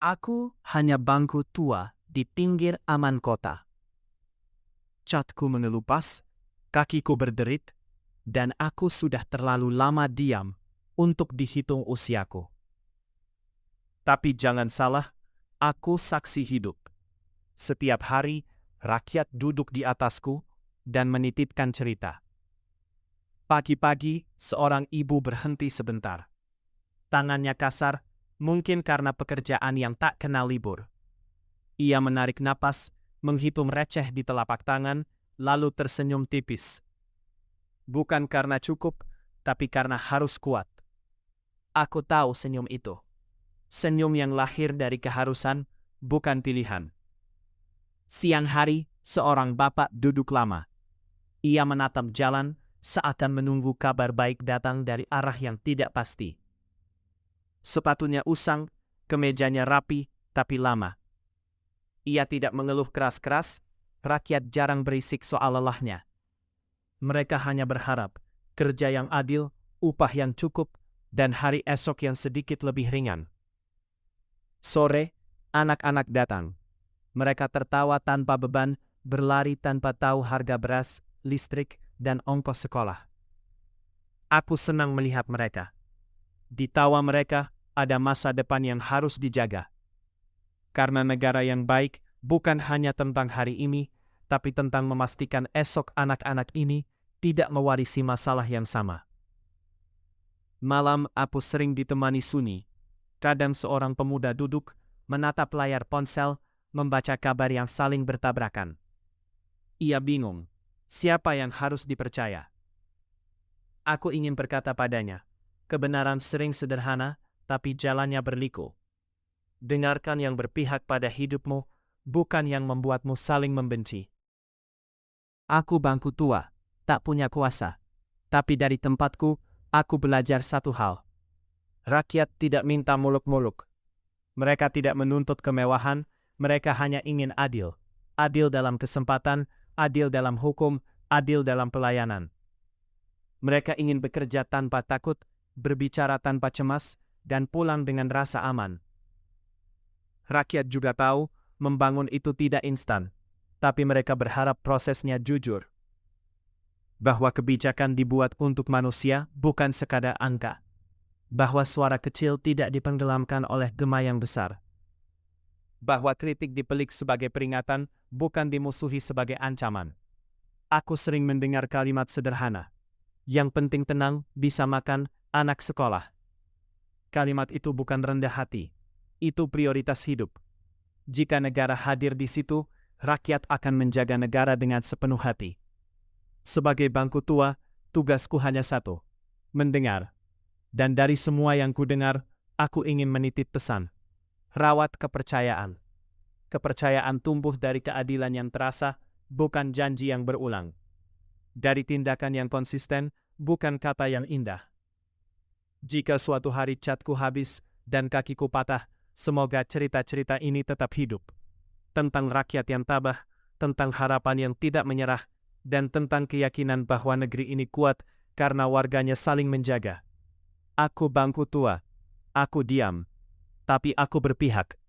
Aku hanya bangku tua di pinggir aman kota. Catku mengelupas, kakiku berderit, dan aku sudah terlalu lama diam untuk dihitung usiaku. Tapi jangan salah, aku saksi hidup. Setiap hari, rakyat duduk di atasku dan menitipkan cerita. Pagi-pagi, seorang ibu berhenti sebentar. Tangannya kasar, mungkin karena pekerjaan yang tak kenal libur. Ia menarik napas, menghitung receh di telapak tangan, lalu tersenyum tipis. Bukan karena cukup, tapi karena harus kuat. Aku tahu senyum itu. Senyum yang lahir dari keharusan, bukan pilihan. Siang hari, seorang bapak duduk lama. Ia menatap jalan, seakan menunggu kabar baik datang dari arah yang tidak pasti. Sepatunya usang, kemejanya rapi, tapi lama. Ia tidak mengeluh keras-keras, rakyat jarang berisik soal lelahnya. Mereka hanya berharap kerja yang adil, upah yang cukup, dan hari esok yang sedikit lebih ringan. Sore, anak-anak datang. Mereka tertawa tanpa beban, berlari tanpa tahu harga beras, listrik, dan ongkos sekolah. Aku senang melihat mereka. Di tawa mereka ada masa depan yang harus dijaga. Karena negara yang baik bukan hanya tentang hari ini, tapi tentang memastikan esok anak-anak ini tidak mewarisi masalah yang sama. Malam aku sering ditemani sunyi. Kadang seorang pemuda duduk, menatap layar ponsel, membaca kabar yang saling bertabrakan. Ia bingung, siapa yang harus dipercaya? Aku ingin berkata padanya, kebenaran sering sederhana, tapi jalannya berliku. Dengarkan yang berpihak pada hidupmu, bukan yang membuatmu saling membenci. Aku bangku tua, tak punya kuasa. Tapi dari tempatku, aku belajar satu hal. Rakyat tidak minta muluk-muluk. Mereka tidak menuntut kemewahan, mereka hanya ingin adil. Adil dalam kesempatan, adil dalam hukum, adil dalam pelayanan. Mereka ingin bekerja tanpa takut, berbicara tanpa cemas, dan pulang dengan rasa aman. Rakyat juga tahu, membangun itu tidak instan, tapi mereka berharap prosesnya jujur. Bahwa kebijakan dibuat untuk manusia, bukan sekadar angka. Bahwa suara kecil tidak dipenggelamkan oleh gema yang besar. Bahwa kritik dipelik sebagai peringatan, bukan dimusuhi sebagai ancaman. Aku sering mendengar kalimat sederhana. Yang penting tenang, bisa makan, anak sekolah. Kalimat itu bukan rendah hati. Itu prioritas hidup. Jika negara hadir di situ, rakyat akan menjaga negara dengan sepenuh hati. Sebagai bangku tua, tugasku hanya satu. Mendengar. Dan dari semua yang kudengar, aku ingin menitip pesan. Rawat kepercayaan. Kepercayaan tumbuh dari keadilan yang terasa, bukan janji yang berulang. Dari tindakan yang konsisten, bukan kata yang indah. Jika suatu hari catku habis dan kakiku patah, semoga cerita-cerita ini tetap hidup. Tentang rakyat yang tabah, tentang harapan yang tidak menyerah, dan tentang keyakinan bahwa negeri ini kuat karena warganya saling menjaga. Aku bangku tua. Aku diam. Tapi aku berpihak.